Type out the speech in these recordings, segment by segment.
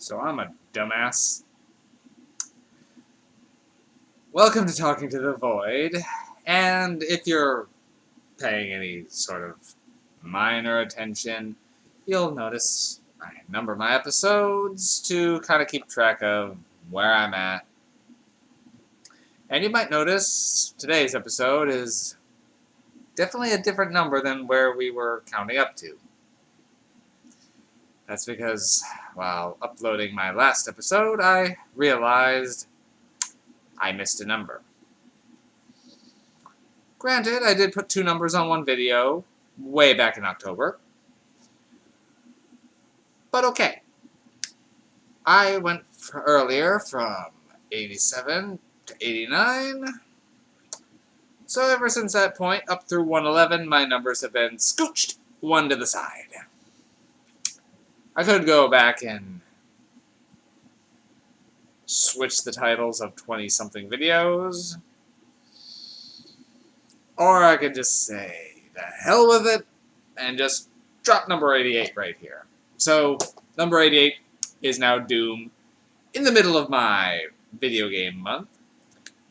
So I'm a dumbass. Welcome to Talking to the Void. And if you're paying any sort of minor attention, you'll notice I number my episodes to kind of keep track of where I'm at. And you might notice today's episode is definitely a different number than where we were counting up to. That's because while uploading my last episode, I realized I missed a number. Granted, I did put two numbers on one video way back in October. But okay. I went earlier from 87 to 89. So ever since that point, up through 111, my numbers have been scooched one to the side. I could go back and switch the titles of 20-something videos. Or I could just say, the hell with it, and just drop number 88 right here. So, number 88 is now Doom in the middle of my video game month.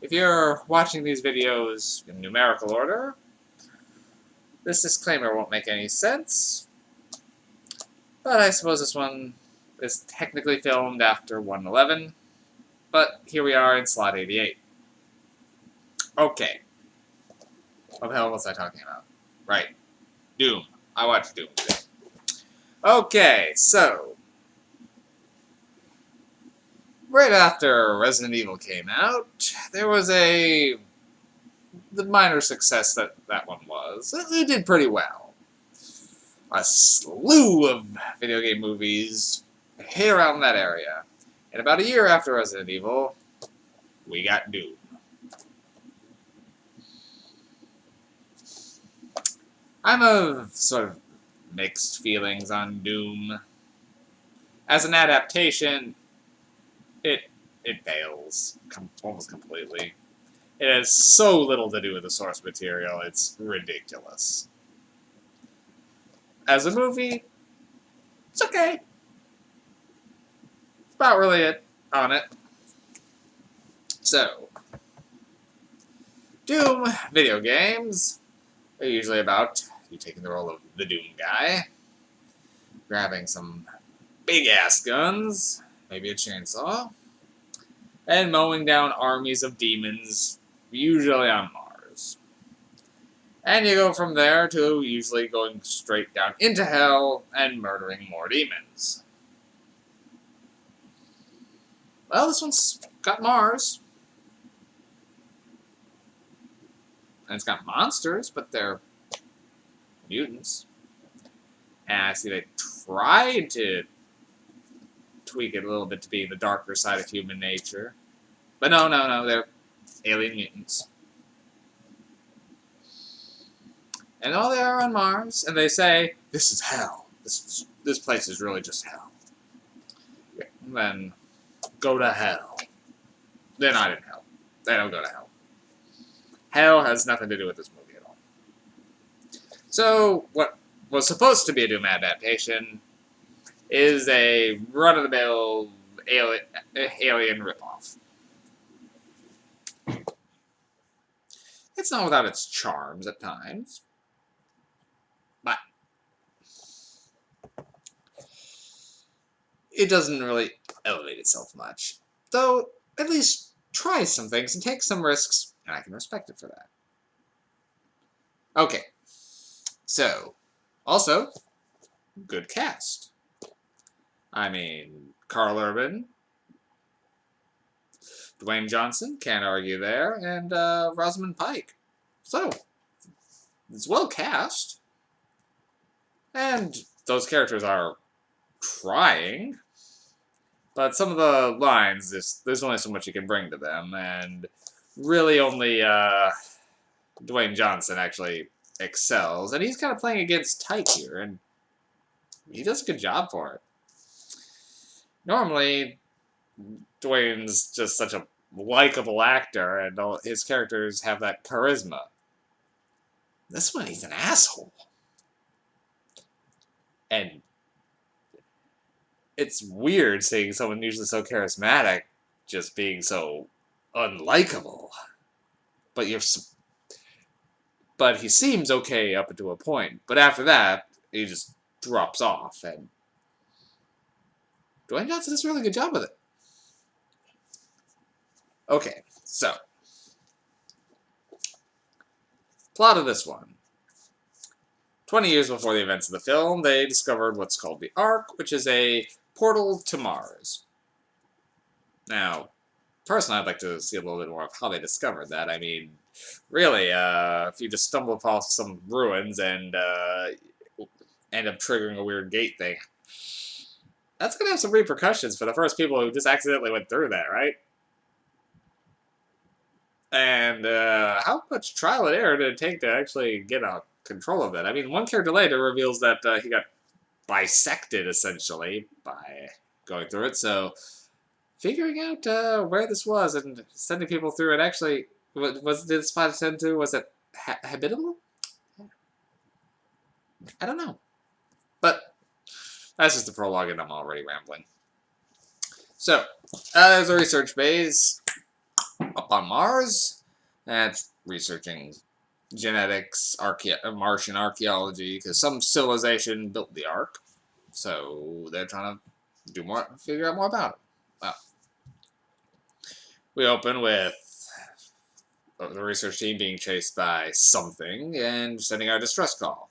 If you're watching these videos in numerical order, this disclaimer won't make any sense. But I suppose this one is technically filmed after 111. But here we are in slot 88. Okay. What the hell was I talking about? Right. Doom. I watched Doom today. Okay, so right after Resident Evil came out, there was the minor success that one was. It did pretty well. A slew of video game movies hit around that area. And about a year after Resident Evil, we got Doom. I'm of sort of mixed feelings on Doom. As an adaptation, it fails almost completely. It has so little to do with the source material, it's ridiculous. As a movie, it's okay. That's about really it on it. So, Doom video games are usually about you taking the role of the Doom guy, grabbing some big-ass guns, maybe a chainsaw, and mowing down armies of demons, usually on Mars. And you go from there to usually going straight down into hell and murdering more demons. Well, this one's got Mars. And it's got monsters, but they're mutants. And I see they tried to tweak it a little bit to be the darker side of human nature. But no, they're alien mutants. And all they are on Mars, and they say, this is hell. This place is really just hell. Then go to hell. They're not in hell. They don't go to hell. Hell has nothing to do with this movie at all. So, what was supposed to be a Doom adaptation is a run-of-the-mill alien ripoff. It's not without its charms at times, but it doesn't really elevate itself much. Though, at least try some things and take some risks, and I can respect it for that. Okay, so, also, good cast. I mean, Carl Urban, Dwayne Johnson, can't argue there, and Rosamund Pike. So, it's well cast. And those characters are trying. But some of the lines, there's only so much you can bring to them, and really only Dwayne Johnson actually excels. And he's kind of playing against type here, and he does a good job for it. Normally, Dwayne's just such a likable actor, and all his characters have that charisma. This one, he's an asshole. And it's weird seeing someone usually so charismatic just being so unlikable. But but he seems okay up to a point. But after that, he just drops off. And Dwayne Johnson does a really good job with it. Okay, so plot of this one. 20 years before the events of the film, they discovered what's called the Ark, which is a portal to Mars. Now, personally, I'd like to see a little bit more of how they discovered that. I mean, really, if you just stumble upon some ruins and end up triggering a weird gate thing, that's going to have some repercussions for the first people who just accidentally went through that, right? And how much trial and error did it take to actually get out control of it? I mean, one character later reveals that he got bisected, essentially, by going through it, so figuring out where this was and sending people through it actually, did the spot send to, was it habitable? I don't know. But that's just the prologue and I'm already rambling. So, there's a research base up on Mars, and it's researching genetics, Martian archaeology, because some civilization built the Ark, so they're trying to do more, figure out more about it. Well, we open with the research team being chased by something and sending out a distress call.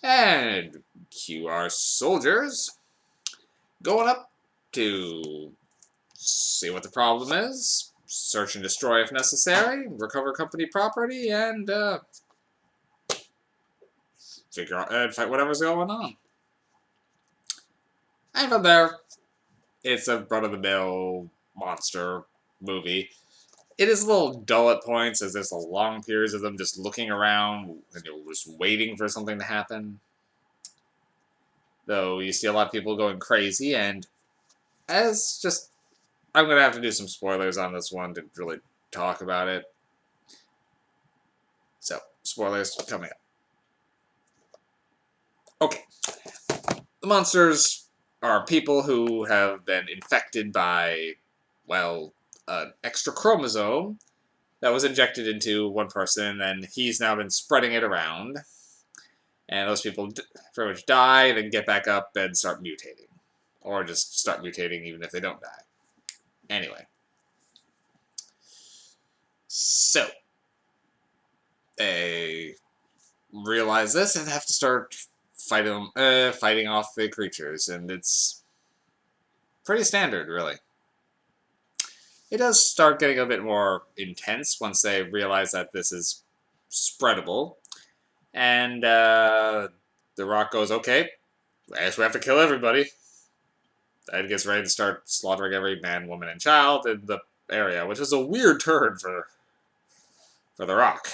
And cue our soldiers going up to see what the problem is, search and destroy if necessary, recover company property, and figure out and fight whatever's going on. And from there, it's a run-of-the-mill monster movie. It is a little dull at points, as there's long periods of them just looking around and you're just waiting for something to happen. Though you see a lot of people going crazy, and as just, I'm going to have to do some spoilers on this one to really talk about it. So, spoilers coming up. Okay. The monsters are people who have been infected by, well, an extra chromosome that was injected into one person, and he's now been spreading it around. And those people pretty much die, then get back up and start mutating. Or just start mutating even if they don't die. Anyway. So, they realize this and have to start fighting off the creatures, and it's pretty standard, really. It does start getting a bit more intense once they realize that this is spreadable, and The Rock goes, okay, I guess we have to kill everybody, and gets ready to start slaughtering every man, woman, and child in the area, which is a weird turn for The Rock.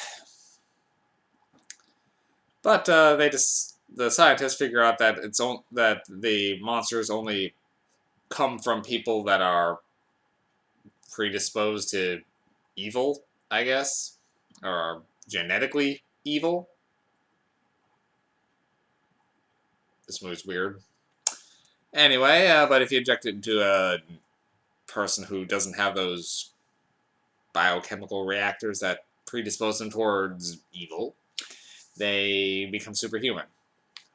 But the scientists figure out that that the monsters only come from people that are predisposed to evil, I guess, or are genetically evil. This movie's weird. Anyway, but if you inject it into a person who doesn't have those biochemical reactors that predispose them towards evil, they become superhuman.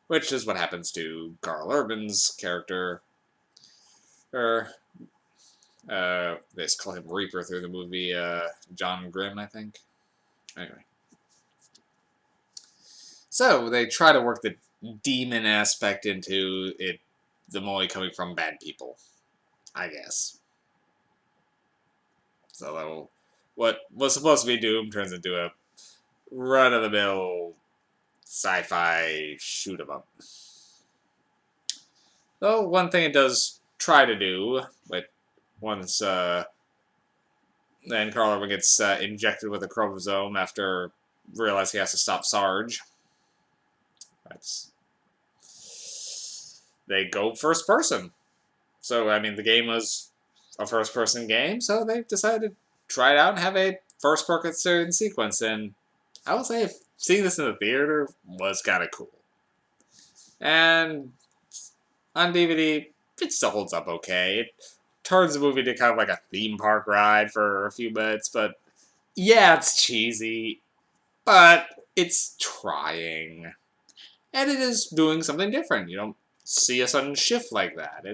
Which is what happens to Karl Urban's character. They just call him Reaper through the movie, John Grimm, I think. Anyway. So, they try to work the demon aspect into it, them only coming from bad people, I guess. So, what was supposed to be Doom turns into a run-of-the-mill sci-fi shoot-em-up. Though, one thing it does try to do, but once then Karl Urban gets injected with a chromosome after realizing he has to stop Sarge. They go first person. So, I mean, the game was a first person game, so they decided to try it out and have a first person sequence. And I would say seeing this in the theater was kind of cool. And on DVD, it still holds up okay. It turns the movie into kind of like a theme park ride for a few minutes, but yeah, it's cheesy, but it's trying. And it is doing something different. You don't see a sudden shift like that.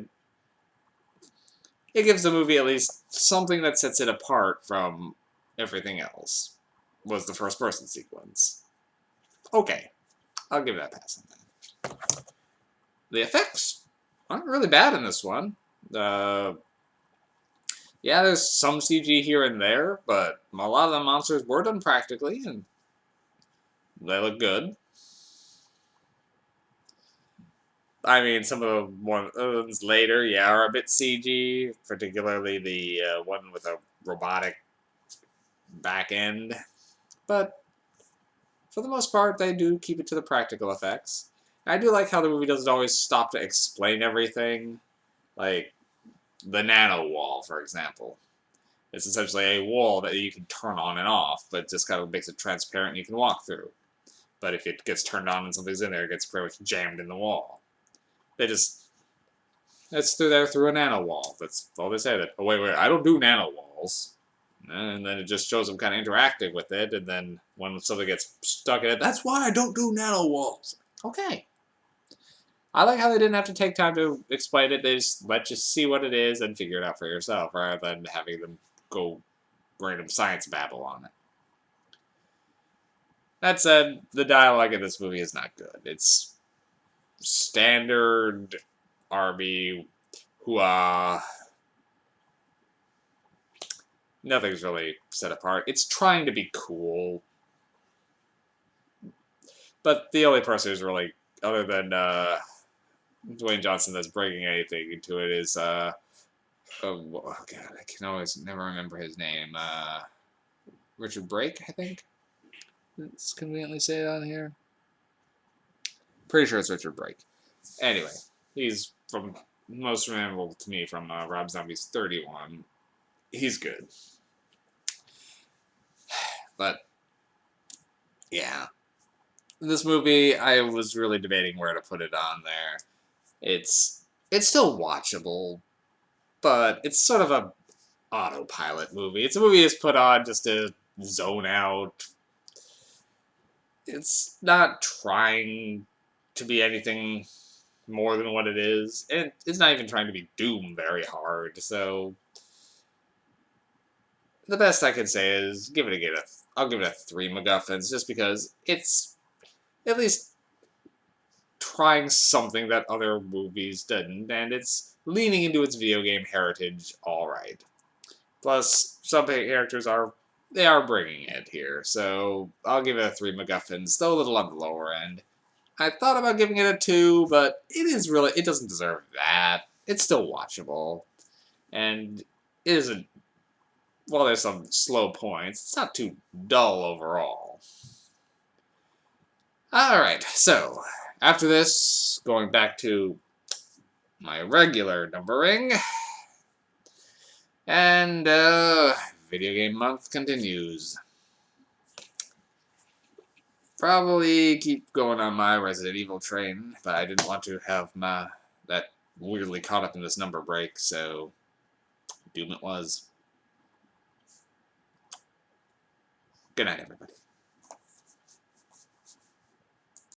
It gives the movie at least something that sets it apart from everything else. Was the first person sequence. Okay, I'll give that a pass on that. The effects aren't really bad in this one. Yeah, there's some CG here and there, but a lot of the monsters were done practically, and they look good. I mean, some of the ones later, yeah, are a bit CG, particularly the one with a robotic back end. But for the most part, they do keep it to the practical effects. I do like how the movie doesn't always stop to explain everything. Like, the nano wall, for example. It's essentially a wall that you can turn on and off, but just kind of makes it transparent and you can walk through. But if it gets turned on and something's in there, it gets pretty much jammed in the wall. It's through a nano wall. That's all they say. That, oh, wait, I don't do nano walls. And then it just shows them kind of interacting with it, and then when something gets stuck in it, that's why I don't do nano walls. Okay. I like how they didn't have to take time to explain it. They just let you see what it is and figure it out for yourself, rather than having them go random science babble on it. That said, the dialogue in this movie is not good. It's standard army, hooah. Nothing's really set apart. It's trying to be cool. But the only person who's really, other than Dwayne Johnson, that's bringing anything into it is, oh god, I can always never remember his name. Richard Brake, I think. Let's conveniently say it on here. Pretty sure it's Richard Brake. Anyway, he's from most memorable to me from Rob Zombie's 31. He's good. But, yeah. This movie, I was really debating where to put it on there. It's still watchable, but it's sort of a autopilot movie. It's a movie that's put on just to zone out. It's not trying to be anything more than what it is, and it's not even trying to be Doom very hard. So the best I can say is I'll give it a 3 MacGuffins, just because it's at least trying something that other movies didn't, and it's leaning into its video game heritage all right. Plus, some characters are bringing it here, so I'll give it a 3 MacGuffins, though a little on the lower end. I thought about giving it a 2, but it doesn't deserve that. It's still watchable, and it isn't, while there's some slow points, it's not too dull overall. Alright, so, after this, going back to my regular numbering, and, Video Game Month continues. Probably keep going on my Resident Evil train, but I didn't want to have that weirdly caught up in this number break, so Doom it was. Good night, everybody.